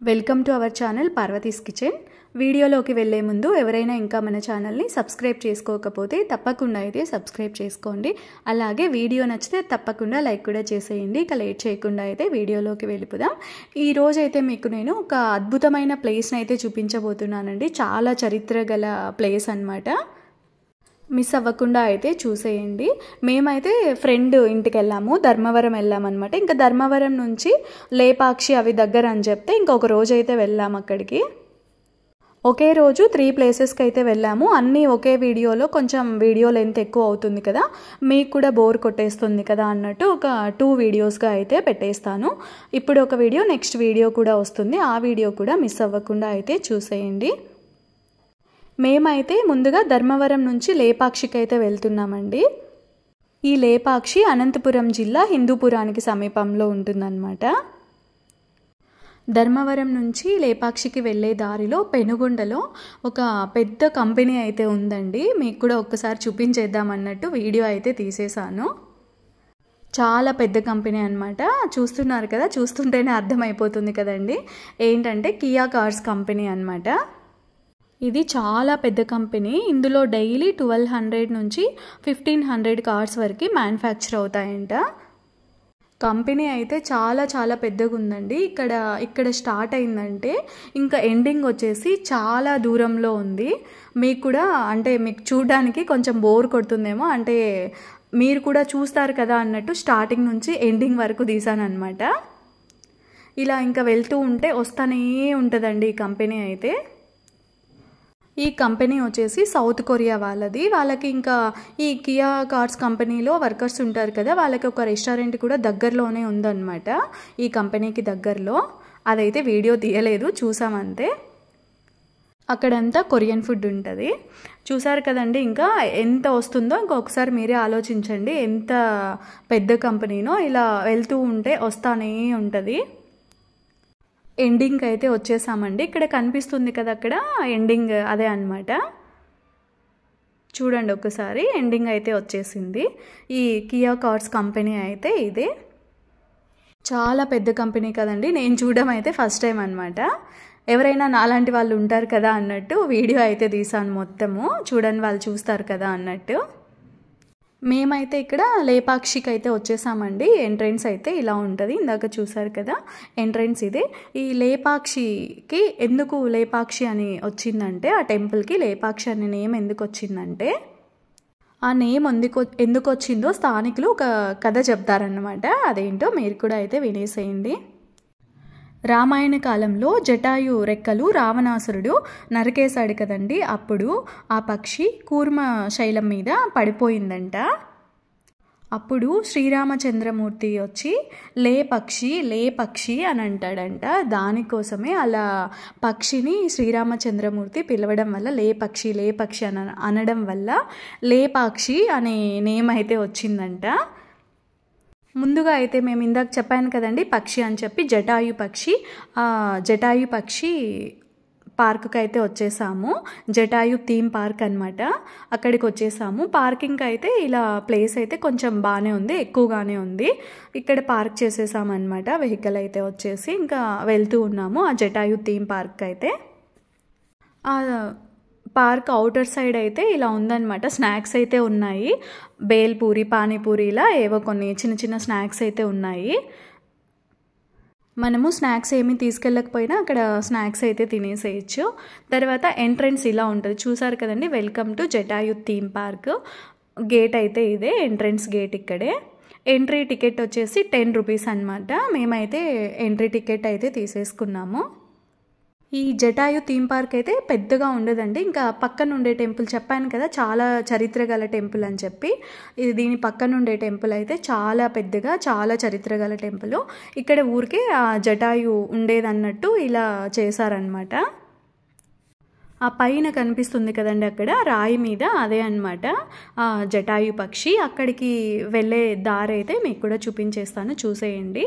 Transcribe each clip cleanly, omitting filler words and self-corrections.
Welcome to our channel Parvati's kitchen. వీడియోలోకి వెళ్ళే ముందు ఎవరైనా ఇంకా మన ఛానల్ని సబ్స్క్రైబ్ చేసుకోకపోతే తప్పకుండా అయితే సబ్స్క్రైబ్ చేసుకోండి. అలాగే వీడియో నచ్చితే తప్పకుండా లైక్ కూడా చేసేయండి. ఇక లేట్ చేయకుండా అయితే వీడియోలోకి వెళ్ళిపోదాం. ఈరోజు అయితే మీకు నేను ఒక అద్భుతమైన ప్లేస్ని అయితే చూపించబోతున్నానండి. చాలా చరిత్ర గల ప్లేస్ అన్నమాట. మిస్ అవ్వకుండా అయితే చూసేయండి. మేమైతే ఫ్రెండ్ ఇంటికి వెళ్ళాము, ధర్మవరం వెళ్ళామన్నమాట. ఇంకా ధర్మవరం నుంచి లేపాక్షి అవి దగ్గర అని చెప్తే ఇంకొక రోజు అయితే వెళ్ళాము అక్కడికి. ఒకే రోజు 3 ప్లేసెస్కి అయితే వెళ్ళాము. అన్నీ ఒకే వీడియోలో కొంచెం వీడియో లెంత్ ఎక్కువ అవుతుంది కదా, మీకు కూడా బోర్ కొట్టేస్తుంది కదా అన్నట్టు ఒక 2 వీడియోస్గా అయితే పెట్టేస్తాను. ఇప్పుడు ఒక వీడియో, నెక్స్ట్ వీడియో కూడా వస్తుంది. ఆ వీడియో కూడా మిస్ అవ్వకుండా అయితే చూసేయండి. మేమైతే ముందుగా ధర్మవరం నుంచి లేపాక్షికి అయితే వెళ్తున్నామండి. ఈ లేపాక్షి అనంతపురం జిల్లా హిందూపురానికి సమీపంలో ఉంటుందన్నమాట. ధర్మవరం నుంచి లేపాక్షికి వెళ్ళే దారిలో పెనుగొండలో ఒక పెద్ద కంపెనీ అయితే ఉందండి. మీకు కూడా ఒక్కసారి చూపించేద్దామన్నట్టు వీడియో అయితే తీసేశాను. చాలా పెద్ద కంపెనీ అన్నమాట. చూస్తున్నారు కదా, చూస్తుంటేనే అర్థమైపోతుంది కదండి ఏంటంటే కియా కార్స్ కంపెనీ అన్నమాట. ఇది చాలా పెద్ద కంపెనీ. ఇందులో డైలీ 1200 నుంచి 1500 కార్స్ వరకు మ్యానుఫ్యాక్చర్ అవుతాయంట. కంపెనీ అయితే చాలా చాలా పెద్దగా ఉందండి. ఇక్కడ స్టార్ట్ అయిందంటే ఇంకా ఎండింగ్ వచ్చేసి చాలా దూరంలో ఉంది. మీకు కూడా అంటే మీకు చూడడానికి కొంచెం బోర్ కొడుతుందేమో, అంటే మీరు కూడా చూస్తారు కదా అన్నట్టు స్టార్టింగ్ నుంచి ఎండింగ్ వరకు తీసాను అనమాట. ఇలా ఇంకా వెళ్తూ ఉంటే వస్తూనే ఉంటుందండి ఈ కంపెనీ అయితే. ఈ కంపెనీ వచ్చేసి సౌత్ కొరియా వాళ్ళది. వాళ్ళకి ఇంకా ఈ కియా కార్స్ కంపెనీలో వర్కర్స్ ఉంటారు కదా, వాళ్ళకి ఒక రెస్టారెంట్ కూడా దగ్గరలోనే ఉందన్నమాట ఈ కంపెనీకి దగ్గరలో. అదైతే వీడియో తీయలేదు, చూసామంతే. అక్కడంతా కొరియన్ ఫుడ్ ఉంటుంది. చూసారు కదండి, ఇంకా ఎంత వస్తుందో ఇంకొకసారి మీరే ఆలోచించండి. ఎంత పెద్ద కంపెనీనో. ఇలా వెళ్తూ ఉంటే వస్తానే ఉంటుంది. ఎండింగ్ అయితే వచ్చేసామండి. ఇక్కడ కనిపిస్తుంది కదా, అక్కడ ఎండింగ్ అదే అన్నమాట. చూడండి ఒకసారి, ఎండింగ్ అయితే వచ్చేసింది. ఈ కియా కార్స్ కంపెనీ అయితే ఇదే. చాలా పెద్ద కంపెనీ కదండి. నేను చూడడం అయితే ఫస్ట్ టైం అన్నమాట. ఎవరైనా నాలాంటి వాళ్ళు ఉంటారు కదా అన్నట్టు వీడియో అయితే తీసాను మొత్తము. చూడని వాళ్ళు చూస్తారు కదా అన్నట్టు. మేమైతే ఇక్కడ లేపాక్షికి అయితే వచ్చేసామండి. ఎంట్రన్స్ అయితే ఇలా ఉంటుంది. ఇందాక చూసారు కదా ఎంట్రన్స్ ఇదే. ఈ లేపాక్షికి ఎందుకు లేపాక్షి అని వచ్చిందంటే, ఆ టెంపుల్కి లేపాక్షి అనే నేమ్ ఎందుకు వచ్చిందంటే, ఆ నేమ్ ఎందుకు వచ్చిందో స్థానికులు ఒక కథ చెప్తారన్నమాట. అదేంటో మీరు కూడా అయితే వినేసేయండి. రామాయణ కాలంలో జటాయు రెక్కలు రావణాసురుడు నరికేశాడు కదండి. అప్పుడు ఆ పక్షి కూర్మ శైలం మీద పడిపోయిందంట. అప్పుడు శ్రీరామచంద్రమూర్తి వచ్చి లే పక్షి అని అంటాడంట. దానికోసమే అలా పక్షిని శ్రీరామచంద్రమూర్తి పిలవడం వల్ల లే పక్షి అనడం వల్ల లేపాక్షి అనే నేమ్ అయితే వచ్చిందంట. ముందుగా అయితే మేము ఇందాక చెప్పాను కదండి పక్షి అని చెప్పి, జటాయు పక్షి పార్క్కి అయితే వచ్చేసాము. జటాయు థీమ్ పార్క్ అనమాట. అక్కడికి వచ్చేసాము. పార్కింగ్ అయితే ఇలా ప్లేస్ అయితే కొంచెం బాగానే ఉంది, ఎక్కువగానే ఉంది. ఇక్కడ పార్క్ చేసేసామన్నమాట. వెహికల్ అయితే వచ్చేసి ఇంకా వెళ్తూ ఉన్నాము ఆ జటాయు థీమ్ పార్క్ అయితే. ఆ పార్క్ అవుటర్ సైడ్ అయితే ఇలా ఉందన్నమాట. స్నాక్స్ అయితే ఉన్నాయి. బేల్పూరి, పానీపూరి, ఇలా ఏవో కొన్ని చిన్న చిన్న స్నాక్స్ అయితే ఉన్నాయి. మనము స్నాక్స్ ఏమీ తీసుకెళ్ళకపోయినా అక్కడ స్నాక్స్ అయితే తినేసేయచ్చు. తర్వాత ఎంట్రన్స్ ఇలా ఉంటుంది. చూసారు కదండి, welcome to Jatayu theme park. Gate అయితే ఇదే, ఎంట్రన్స్ గేట్ ఇక్కడే. ఎంట్రీ టికెట్ వచ్చేసి 10 రూపీస్ అనమాట. మేమైతే ఎంట్రీ టికెట్ అయితే తీసేసుకున్నాము. ఈ జటాయు థీమ్ పార్క్ అయితే పెద్దగా ఉండదండి. ఇంకా పక్కన ఉండే టెంపుల్ చెప్పాను కదా, చాలా చరిత్ర గల టెంపుల్ అని చెప్పి. దీని పక్కన ఉండే టెంపుల్ అయితే చాలా పెద్దగా, చాలా చరిత్ర గల టెంపుల్. ఇక్కడ ఊరికే ఆ జటాయు ఉండేదన్నట్టు ఇలా చేశారనమాట. ఆ పైన కనిపిస్తుంది కదండి అక్కడ రాయి మీద, అదే అన్నమాట ఆ జటాయు పక్షి. అక్కడికి వెళ్ళే దారి అయితే మీకు కూడా చూపించేస్తాను, చూసేయండి.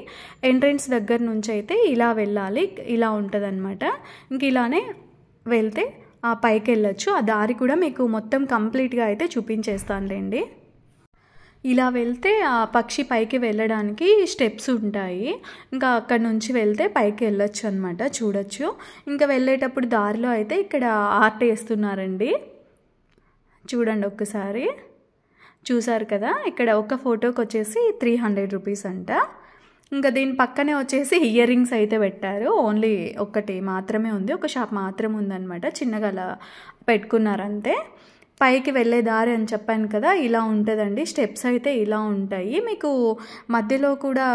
ఎంట్రన్స్ దగ్గర నుంచి అయితే ఇలా వెళ్ళాలి, ఇలా ఉంటుంది అనమాట. ఇంక ఇలానే వెళ్తే ఆ పైకి వెళ్ళొచ్చు. ఆ దారి కూడా మీకు మొత్తం కంప్లీట్గా అయితే చూపించేస్తానులేండి. ఇలా వెళ్తే ఆ పక్షి పైకి వెళ్ళడానికి స్టెప్స్ ఉంటాయి. ఇంకా అక్కడ నుంచి వెళ్తే పైకి వెళ్ళొచ్చు అనమాట, చూడొచ్చు. ఇంకా వెళ్ళేటప్పుడు దారిలో అయితే ఇక్కడ ఆర్ట్ వేస్తున్నారండి, చూడండి ఒక్కసారి. చూసారు కదా, ఇక్కడ ఒక ఫోటోకి వచ్చేసి 300 రూపీస్ అంట. ఇంకా దీని పక్కనే వచ్చేసి ఇయర్ రింగ్స్ అయితే పెట్టారు. ఓన్లీ ఒకటి మాత్రమే ఉంది, ఒక షాప్ మాత్రమే ఉందన్నమాట. చిన్నగా అలా పెట్టుకున్నారంతే. పైకి వెళ్ళే దారి అని చెప్పాను కదా, ఇలా ఉంటుందండి. స్టెప్స్ అయితే ఇలా ఉంటాయి. మీకు మధ్యలో కూడా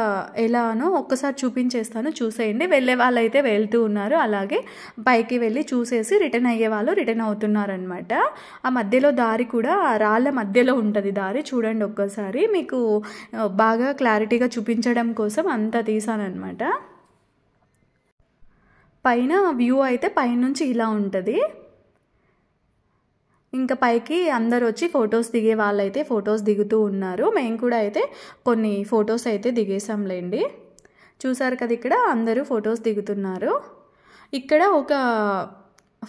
ఎలానో ఒక్కసారి చూపించేస్తాను, చూసేయండి. వెళ్ళే వాళ్ళు అయితే వెళ్తూ ఉన్నారు, అలాగే పైకి వెళ్ళి చూసేసి రిటర్న్ అయ్యే వాళ్ళు రిటర్న్ అవుతున్నారనమాట. ఆ మధ్యలో దారి కూడా రాళ్ళ మధ్యలో ఉంటుంది దారి, చూడండి ఒక్కసారి. మీకు బాగా క్లారిటీగా చూపించడం కోసం అంతా తీసానమాట. పైన వ్యూ అయితే పైనుంచి ఇలా ఉంటుంది. ఇంకా పైకి అందరు వచ్చి ఫొటోస్ దిగే వాళ్ళైతే ఫొటోస్ దిగుతూ ఉన్నారు. మేము కూడా అయితే కొన్ని ఫొటోస్ అయితే దిగేసాంలేండి. చూసారు కదా, ఇక్కడ అందరూ ఫొటోస్ దిగుతున్నారు. ఇక్కడ ఒక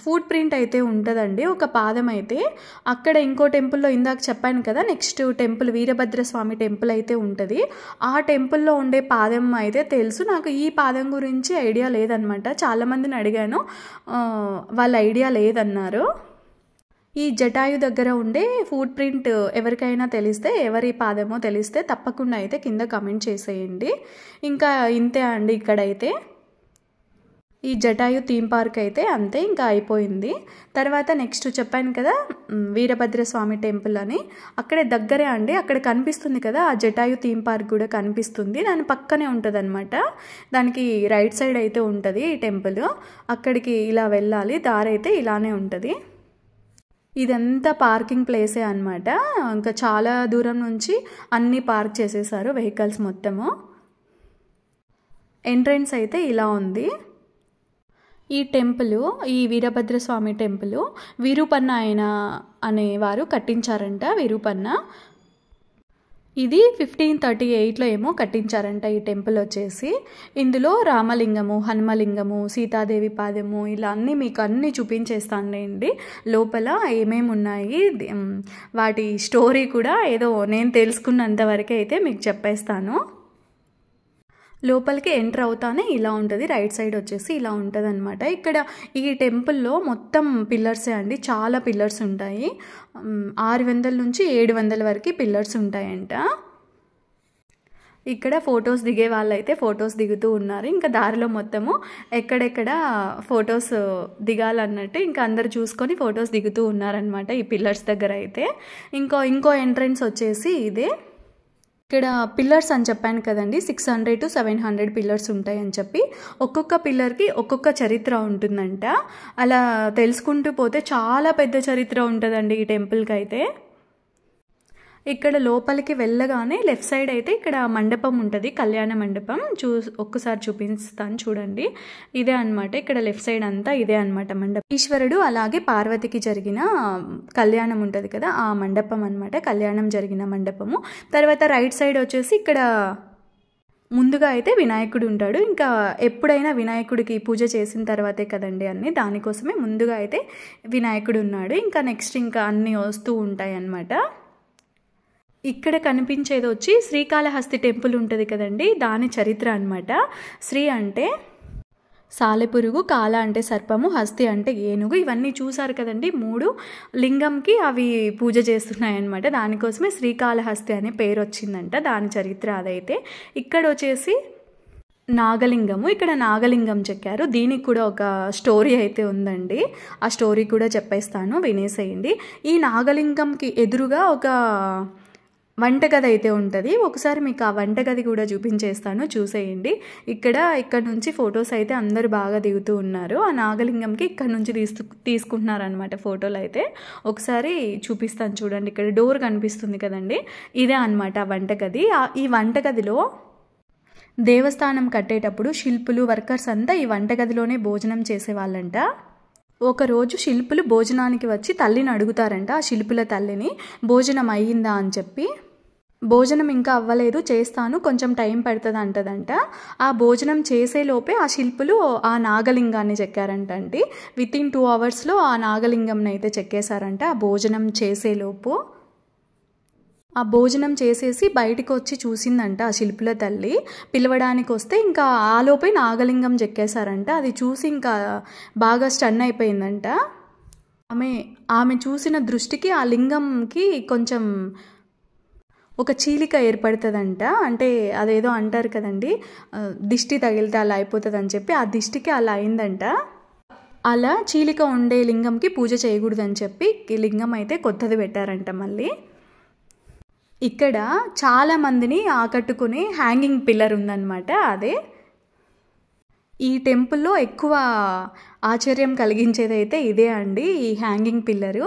ఫుట్ ప్రింట్ అయితే ఉంటుందండి, ఒక పాదం అయితే. అక్కడ ఇంకో టెంపుల్లో ఇందాక చెప్పాను కదా, నెక్స్ట్ టెంపుల్ వీరభద్రస్వామి టెంపుల్ అయితే ఉంటుంది. ఆ టెంపుల్లో ఉండే పాదం అయితే తెలుసు నాకు. ఈ పాదం గురించి ఐడియా లేదనమాట. చాలామందిని అడిగాను, వాళ్ళ ఐడియా లేదన్నారు. ఈ జటాయు దగ్గర ఉండే ఫుట్ ప్రింట్ ఎవరికైనా తెలిస్తే, ఎవరి పాదమో తెలిస్తే తప్పకుండా అయితే కింద కమెంట్ చేసేయండి. ఇంకా ఇంతే అండి. ఇక్కడైతే ఈ జటాయు థీమ్ పార్క్ అయితే అంతే, ఇంకా అయిపోయింది. తర్వాత నెక్స్ట్ చెప్పాను కదా వీరభద్రస్వామి టెంపుల్ అని, అక్కడే దగ్గరే అండి. అక్కడ కనిపిస్తుంది కదా ఆ జటాయు థీమ్ పార్క్ కూడా కనిపిస్తుంది, దాని పక్కనే ఉంటుంది అనమాట. దానికి రైట్ సైడ్ అయితే ఉంటుంది ఈ టెంపుల్. అక్కడికి ఇలా వెళ్ళాలి, దారి అయితే ఇలానే ఉంటుంది. ఇదంతా పార్కింగ్ ప్లేసే అనమాట. ఇంకా చాలా దూరం నుంచి అన్నీ పార్క్ చేసేసారు వెహికల్స్ మొత్తము. ఎంట్రన్స్ అయితే ఇలా ఉంది. ఈ టెంపుల్, ఈ వీరభద్రస్వామి టెంపుల్ విరూపన్న ఆయన అనేవారు కట్టించారంట. విరూపన్న ఇది 1538లో ఏమో కట్టించారంట ఈ టెంపుల్ వచ్చేసి. ఇందులో రామలింగము, హనుమలింగము, సీతాదేవి పాదము ఇలా అన్నీ మీకు అన్నీ చూపించేస్తానులేండి. లోపల ఏమేమి ఉన్నాయి, వాటి స్టోరీ కూడా ఏదో నేను తెలుసుకున్నంతవరకే అయితే మీకు చెప్పేస్తాను. లోపలికి ఎంటర్ అవుతానే ఇలా ఉంటుంది, రైట్ సైడ్ వచ్చేసి ఇలా ఉంటుంది అనమాట. ఇక్కడ ఈ టెంపుల్లో మొత్తం పిల్లర్సే అండి, చాలా పిల్లర్స్ ఉంటాయి. 600 నుంచి 700 వరకు పిల్లర్స్ ఉంటాయంట. ఇక్కడ ఫొటోస్ దిగే వాళ్ళైతే ఫొటోస్ దిగుతూ ఉన్నారు. ఇంకా దారిలో మొత్తము ఎక్కడెక్కడ ఫొటోస్ దిగాలన్నట్టు ఇంకా అందరు చూసుకొని ఫొటోస్ దిగుతూ ఉన్నారనమాట ఈ పిల్లర్స్ దగ్గర అయితే. ఇంకో ఎంట్రన్స్ వచ్చేసి ఇదే. ఇక్కడ పిల్లర్స్ అని చెప్పాను కదండి, 600 to 700 పిల్లర్స్ ఉంటాయని చెప్పి. ఒక్కొక్క పిల్లర్కి ఒక్కొక్క చరిత్ర ఉంటుందంట. అలా తెలుసుకుంటూ పోతే చాలా పెద్ద చరిత్ర ఉంటుందండి ఈ టెంపుల్కి అయితే. ఇక్కడ లోపలికి వెళ్ళగానే లెఫ్ట్ సైడ్ అయితే ఇక్కడ మండపం ఉంటుంది, కళ్యాణ మండపం. ఒక్కసారి చూపిస్తాను చూడండి. ఇదే అనమాట, ఇక్కడ లెఫ్ట్ సైడ్ అంతా ఇదే అనమాట మండపం. ఈశ్వరుడు అలాగే పార్వతికి జరిగిన కళ్యాణం ఉంటుంది కదా, ఆ మండపం అనమాట, కళ్యాణం జరిగిన మండపము. తర్వాత రైట్ సైడ్ వచ్చేసి ఇక్కడ ముందుగా అయితే వినాయకుడు ఉంటాడు. ఇంకా ఎప్పుడైనా వినాయకుడికి పూజ చేసిన తర్వాతే కదండి అన్నీ, దానికోసమే ముందుగా అయితే వినాయకుడు ఉన్నాడు. ఇంకా నెక్స్ట్ ఇంకా అన్నీ వస్తూ ఉంటాయి అన్నమాట. ఇక్కడ కనిపించేది వచ్చి శ్రీకాళహస్తి టెంపుల్ ఉంటుంది కదండి, దాని చరిత్ర అనమాట. శ్రీ అంటే సాలెపురుగు, కాల అంటే సర్పము, హస్తి అంటే ఏనుగు. ఇవన్నీ చూసారు కదండి, 3 లింగంకి అవి పూజ చేస్తున్నాయన్నమాట. దానికోసమే శ్రీకాళహస్తి అనే పేరు వచ్చిందంట, దాని చరిత్ర అదైతే. ఇక్కడ వచ్చేసి నాగలింగము, ఇక్కడ నాగలింగం చెక్కారు. దీనికి కూడా ఒక స్టోరీ అయితే ఉందండి, ఆ స్టోరీ కూడా చెప్పేస్తాను, వినేసేయండి. ఈ నాగలింగంకి ఎదురుగా ఒక వంటగది అయితే ఉంటుంది. ఒకసారి మీకు ఆ వంటగది కూడా చూపించేస్తాను, చూసేయండి. ఇక్కడ నుంచి ఫొటోస్ అయితే అందరూ బాగా దిగుతూ ఉన్నారు. ఆ నాగలింగంకి ఇక్కడ నుంచి తీసుకుంటున్నారనమాట ఫోటోలు అయితే. ఒకసారి చూపిస్తాను చూడండి. ఇక్కడ డోర్ కనిపిస్తుంది కదండి, ఇదే అనమాట వంటగది. ఈ వంటగదిలో దేవస్థానం కట్టేటప్పుడు శిల్పులు, వర్కర్స్ అంతా ఈ వంటగదిలోనే భోజనం చేసేవాళ్ళంట. ఒకరోజు శిల్పులు భోజనానికి వచ్చి తల్లిని అడుగుతారంట, ఆ శిల్పుల తల్లిని, భోజనం అయ్యిందా అని చెప్పి. భోజనం ఇంకా అవ్వలేదు, చేస్తాను, కొంచెం టైం పడుతుంది అంటదంట. ఆ భోజనం చేసేలోపే ఆ శిల్పులు ఆ నాగలింగాన్ని చెక్కారంట అండి. వితిన్ 2 అవర్స్లో ఆ నాగలింగంని అయితే చెక్కేశారంట ఆ భోజనం చేసేలోపు. ఆ భోజనం చేసేసి బయటికి వచ్చి చూసిందంట ఆ శిల్పుల తల్లి. పిలవడానికి వస్తే ఇంకా ఆలోపే నాగలింగం చెక్కేశారంట. అది చూసి ఇంకా బాగా స్టన్ అయిపోయిందంట. ఆమె చూసిన దృష్టికి ఆ లింగంకి కొంచెం ఒక చీలిక ఏర్పడుతుందంట. అంటే అదేదో అంటారు కదండి, దిష్టి తగిలితే అలా అయిపోతుంది అని చెప్పి, ఆ దిష్టికి అలా అయిందంట. అలా చీలిక ఉండే లింగంకి పూజ చేయకూడదని చెప్పి లింగం అయితే కొత్తది పెట్టారంట మళ్ళీ. ఇక్కడ చాలామందిని ఆకట్టుకునే హ్యాంగింగ్ పిల్లర్ ఉందన్నమాట. అదే ఈ టెంపుల్లో ఎక్కువ ఆశ్చర్యం కలిగించేది అయితే ఇదే అండి, ఈ హ్యాంగింగ్ పిల్లరు.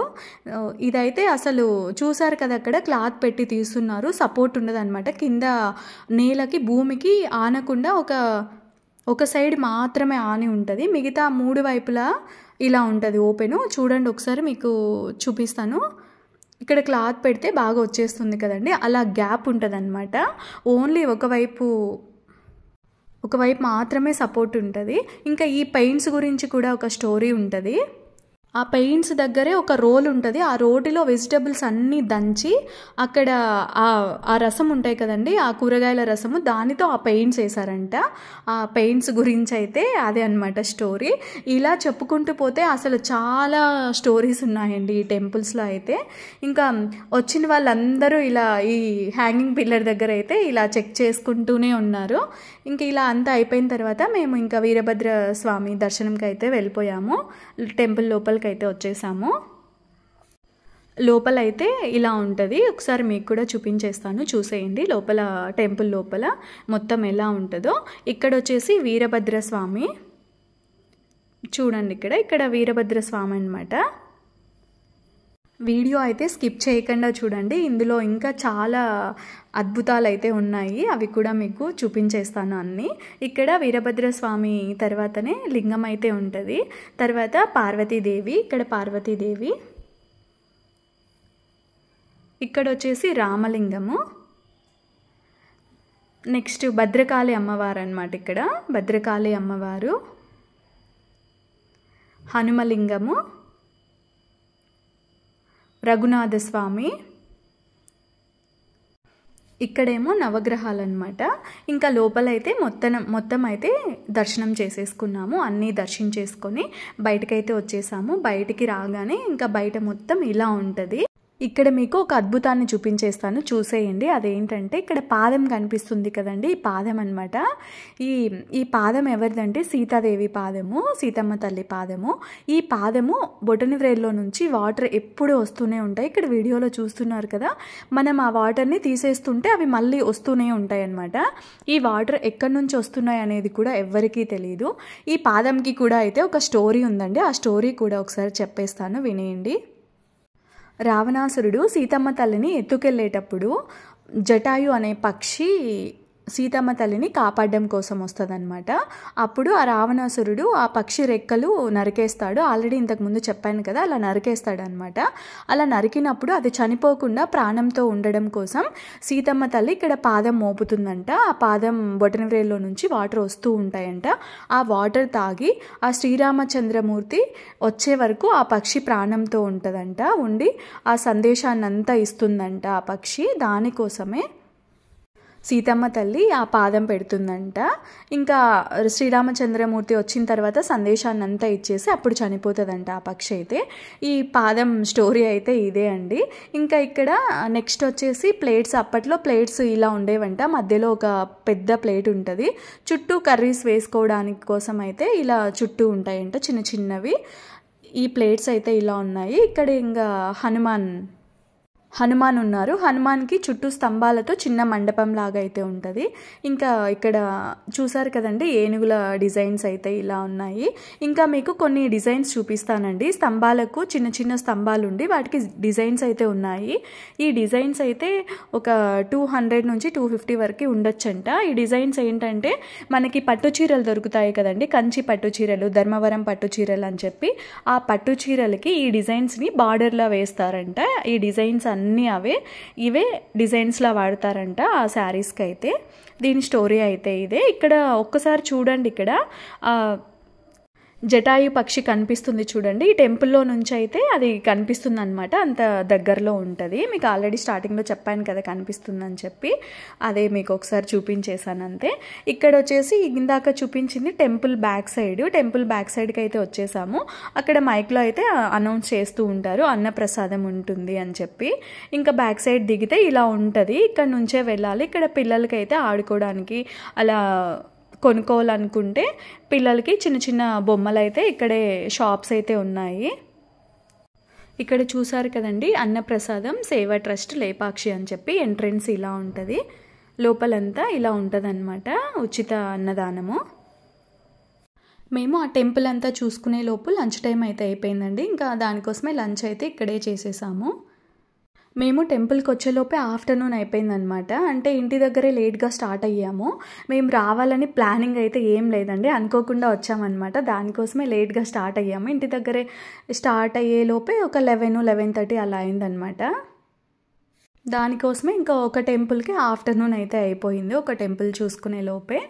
ఇదైతే అసలు చూసారు కదా, అక్కడ క్లాత్ పెట్టి తీస్తున్నారు, సపోర్ట్ ఉండదన్నమాట. కింద నేలకి భూమికి ఆనకుండా ఒక సైడ్ మాత్రమే ఆని ఉంటుంది, మిగతా 3 వైపులా ఇలా ఉంటుంది ఓపెను. చూడండి ఒకసారి మీకు చూపిస్తాను. ఇక్కడ క్లాత్ పెడితే బాగా వచ్చేస్తుంది కదండి, అలా గ్యాప్ ఉంటుంది అన్నమాట. ఓన్లీ ఒకవైపు మాత్రమే సపోర్ట్ ఉంటుంది. ఇంకా ఈ పెయింట్స్ గురించి కూడా ఒక స్టోరీ ఉంటుంది. ఆ పెయింట్స్ దగ్గరే ఒక రోల్ ఉంటుంది. ఆ రోటిలో వెజిటబుల్స్ అన్నీ దంచి అక్కడ ఆ రసం ఉంటాయి కదండి, ఆ కూరగాయల రసము, దానితో ఆ పెయింట్స్ వేసారంట. ఆ పెయింట్స్ గురించి అయితే అదే అనమాట స్టోరీ. ఇలా చెప్పుకుంటూ పోతే అసలు చాలా స్టోరీస్ ఉన్నాయండి ఈ టెంపుల్స్లో అయితే. ఇంకా వచ్చిన వాళ్ళందరూ ఇలా ఈ హ్యాంగింగ్ పిల్లర్ దగ్గర అయితే ఇలా చెక్ చేసుకుంటూనే ఉన్నారు. ఇంక ఇలా అంతా అయిపోయిన తర్వాత మేము ఇంకా వీరభద్ర స్వామి దర్శనంకి అయితే వెళ్ళిపోయాము. టెంపుల్ లోపలికి అయితే వచ్చేసాము. లోపల అయితే ఇలా ఉంటుంది, ఒకసారి మీకు కూడా చూపించేస్తాను, చూసేయండి. లోపల టెంపుల్ లోపల మొత్తం ఎలా ఉంటుందో. ఇక్కడ వచ్చేసి వీరభద్ర స్వామి చూడండి, ఇక్కడ వీరభద్ర స్వామి అన్నమాట. వీడియో అయితే స్కిప్ చేయకుండా చూడండి, ఇందులో ఇంకా చాలా అద్భుతాలు అయితే ఉన్నాయి, అవి కూడా మీకు చూపించేస్తాను అన్నీ. ఇక్కడ వీరభద్ర స్వామి తర్వాతనే లింగం అయితే ఉంటుంది, తర్వాత పార్వతీదేవి, ఇక్కడ పార్వతీదేవి, ఇక్కడ వచ్చేసి రామలింగము, నెక్స్ట్ భద్రకాళి అమ్మవారు అన్నమాట. ఇక్కడ భద్రకాళి అమ్మవారు, హనుమలింగము, రఘునాథ స్వామి, ఇక్కడేమో నవగ్రహాలు అన్నమాట. ఇంకా లోపలైతే మొత్తం అయితే దర్శనం చేసేసుకున్నాము, అన్నీ దర్శించేసుకొని బయటకైతే వచ్చేసాము. బయటికి రాగానే ఇంకా బయట మొత్తం ఇలా ఉంటుంది. ఇక్కడ మీకు ఒక అద్భుతాన్ని చూపించేస్తాను, చూసేయండి. అదేంటంటే ఇక్కడ పాదం కనిపిస్తుంది కదండి, ఈ పాదం అన్నమాట. ఈ పాదం ఎవరిదంటే సీతాదేవి పాదము, సీతమ్మ తల్లి పాదము. ఈ పాదము బొటనవేలులో నుంచి వాటర్ ఎప్పుడూ వస్తూనే ఉంటాయి. ఇక్కడ వీడియోలో చూస్తున్నారు కదా, మనం ఆ వాటర్ని తీసేస్తుంటే అవి మళ్ళీ వస్తూనే ఉంటాయి అన్నమాట. ఈ వాటర్ ఎక్కడి నుంచి వస్తున్నాయి అనేది కూడా ఎవ్వరికీ తెలియదు. ఈ పాదంకి కూడా అయితే ఒక స్టోరీ ఉందండి, ఆ స్టోరీ కూడా ఒకసారి చెప్పేస్తాను, వినేయండి. రావణాసురుడు సీతమ్మ తల్లిని ఎత్తుకెళ్ళేటప్పుడు జటాయు అనే పక్షి సీతమ్మ తల్లిని కాపాడడం కోసం వస్తుందన్నమాట. అప్పుడు ఆ రావణాసురుడు ఆ పక్షి రెక్కలు నరికేస్తాడు. ఆల్రెడీ ఇంతకుముందు చెప్పాను కదా, అలా నరికేస్తాడు అనమాట. అలా నరికినప్పుడు అది చనిపోకుండా ప్రాణంతో ఉండడం కోసం సీతమ్మ తల్లి ఇక్కడ పాదం మోపుతుందంట. ఆ పాదం బొటనవేలులో నుంచి వాటర్ వస్తూ ఉంటాయంట. ఆ వాటర్ తాగి ఆ శ్రీరామచంద్రమూర్తి వచ్చే వరకు ఆ పక్షి ప్రాణంతో ఉంటుందంట, ఉండి ఆ సందేశాన్ని అంతా ఇస్తుందంట ఆ పక్షి. దానికోసమే సీతమ్మ తల్లి ఆ పాదం పెడుతుందంట. ఇంకా శ్రీరామచంద్రమూర్తి వచ్చిన తర్వాత సందేశాన్ని అంతా ఇచ్చేసి అప్పుడు చనిపోతుందంట ఆ పక్షి అయితే. ఈ పాదం స్టోరీ అయితే ఇదే అండి. ఇంకా ఇక్కడ నెక్స్ట్ వచ్చేసి ప్లేట్స్. అప్పట్లో ప్లేట్స్ ఇలా ఉండేవంట, మధ్యలో ఒక పెద్ద ప్లేట్ ఉంటుంది, చుట్టూ కర్రీస్ వేసుకోవడానికి కోసం అయితే ఇలా చుట్టూ ఉంటాయంట చిన్న చిన్నవి. ఈ ప్లేట్స్ అయితే ఇలా ఉన్నాయి. ఇక్కడ ఇంకా హనుమాన్ ఉన్నారు. హనుమాన్కి చుట్టూ స్తంభాలతో చిన్న మండపం లాగా అయితే ఉంటుంది. ఇంకా ఇక్కడ చూసారు కదండి, ఏనుగుల డిజైన్స్ అయితే ఇలా ఉన్నాయి. ఇంకా మీకు కొన్ని డిజైన్స్ చూపిస్తానండి. స్తంభాలకు చిన్న చిన్న స్తంభాలు ఉండి వాటికి డిజైన్స్ అయితే ఉన్నాయి. ఈ డిజైన్స్ అయితే ఒక 200 నుంచి 250 వరకు ఉండొచ్చంట. ఈ డిజైన్స్ ఏంటంటే మనకి పట్టు చీరలు దొరుకుతాయి కదండి, కంచి పట్టు చీరలు, ధర్మవరం పట్టు చీరలు అని చెప్పి, ఆ పట్టు చీరలకి ఈ డిజైన్స్ని బార్డర్లా వేస్తారంట. ఈ డిజైన్స్ అన్నీ ఇవే డిజైన్స్లా వాడతారంట ఆ శారీస్కి అయితే. దీని స్టోరీ అయితే ఇదే. ఇక్కడ ఒక్కసారి చూడండి, ఇక్కడ జటాయు పక్షి కనిపిస్తుంది చూడండి. ఈ టెంపుల్లో నుంచి అయితే అది కనిపిస్తుంది అనమాట, అంత దగ్గరలో ఉంటుంది. మీకు ఆల్రెడీ స్టార్టింగ్లో చెప్పాను కదా కనిపిస్తుందని చెప్పి, అదే మీకు ఒకసారి చూపించేశాను అంతే. ఇక్కడ వచ్చేసి ఇందాక చూపించింది temple back side. Temple back సైడ్కి అయితే వచ్చేసాము. అక్కడ మైక్లో అయితే అనౌన్స్ చేస్తూ ఉంటారు అన్నప్రసాదం ఉంటుంది అని చెప్పి. ఇంకా బ్యాక్ సైడ్ దిగితే ఇలా ఉంటుంది, ఇక్కడ నుంచే వెళ్ళాలి. ఇక్కడ పిల్లలకైతే ఆడుకోవడానికి అలా కొనుక్కోవాలనుకుంటే పిల్లలకి చిన్న చిన్న బొమ్మలు అయితే ఇక్కడే షాప్స్ అయితే ఉన్నాయి. ఇక్కడ చూసారు కదండి, అన్నప్రసాదం సేవా ట్రస్ట్ లేపాక్షి అని చెప్పి ఎంట్రన్స్ ఇలా ఉంటుంది. లోపలంతా ఇలా ఉంటుంది అన్నమాట, ఉచిత అన్నదానము. మేము ఆ టెంపుల్ అంతా చూసుకునే లోపు లంచ్ టైం అయితే అయిపోయిందండి. ఇంకా దానికోసమే లంచ్ అయితే ఇక్కడే చేసేసాము. మేము టెంపుల్కి వచ్చేలోపే ఆఫ్టర్నూన్ అయిపోయిందనమాట. అంటే ఇంటి దగ్గరే లేట్గా స్టార్ట్ అయ్యాము. మేము రావాలని ప్లానింగ్ అయితే ఏం లేదండి, అనుకోకుండా వచ్చామన్నమాట. దానికోసమే లేట్గా స్టార్ట్ అయ్యాము. ఇంటి దగ్గరే స్టార్ట్ అయ్యేలోపే ఒక 11-11:30 అలా అయిందనమాట. దానికోసమే ఇంకా ఒక టెంపుల్కి ఆఫ్టర్నూన్ అయితే అయిపోయింది, ఒక టెంపుల్ చూసుకునే లోపే.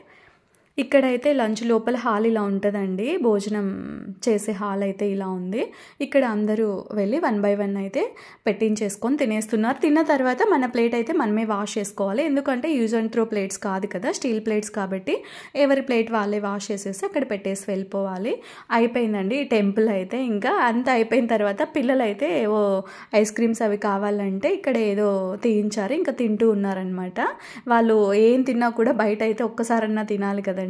ఇక్కడైతే లంచ్ లోపల హాల్ ఇలా ఉంటుందండి, భోజనం చేసే హాల్ అయితే ఇలా ఉంది. ఇక్కడ అందరూ వెళ్ళి 1 by 1 అయితే పెట్టించేసుకొని తినేస్తున్నారు. తిన్న తర్వాత మన ప్లేట్ అయితే మనమే వాష్ చేసుకోవాలి, ఎందుకంటే యూజ్ అండ్ త్రో ప్లేట్స్ కాదు కదా, స్టీల్ ప్లేట్స్ కాబట్టి ఎవరి ప్లేట్ వాళ్ళే వాష్ చేసేసి అక్కడ పెట్టేసి వెళ్ళిపోవాలి. అయిపోయిందండి ఈ టెంపుల్ అయితే. ఇంకా అంత అయిపోయిన తర్వాత పిల్లలు అయితే ఏవో ఐస్ క్రీమ్స్ అవి కావాలంటే ఇక్కడ ఏదో తీయించారు, ఇంకా తింటూ ఉన్నారనమాట. వాళ్ళు ఏం తిన్నా కూడా బయట అయితే ఒక్కసారన్నా తినాలి కదా.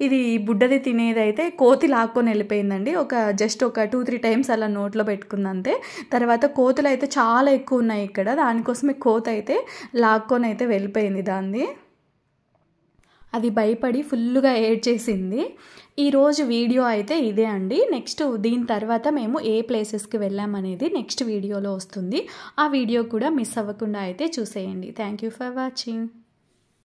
ఇది బుడ్డది తినేది అయితే కోతి లాక్కొని వెళ్ళిపోయిందండి. జస్ట్ ఒక 2-3 టైమ్స్ అలా నోట్లో పెట్టుకుంది అంతే. తర్వాత కోతులు అయితే చాలా ఎక్కువ ఉన్నాయి ఇక్కడ, దానికోసమే కోతి అయితే లాక్కొని అయితే వెళ్ళిపోయింది దాన్ని. అది భయపడి ఫుల్గా ఏడ్చేసింది. ఈరోజు వీడియో అయితే ఇదే అండి. నెక్స్ట్ దీని తర్వాత మేము ఏ ప్లేసెస్కి వెళ్ళామనేది నెక్స్ట్ వీడియోలో వస్తుంది. ఆ వీడియో కూడా మిస్ అవ్వకుండా అయితే చూసేయండి. Thank you for watching.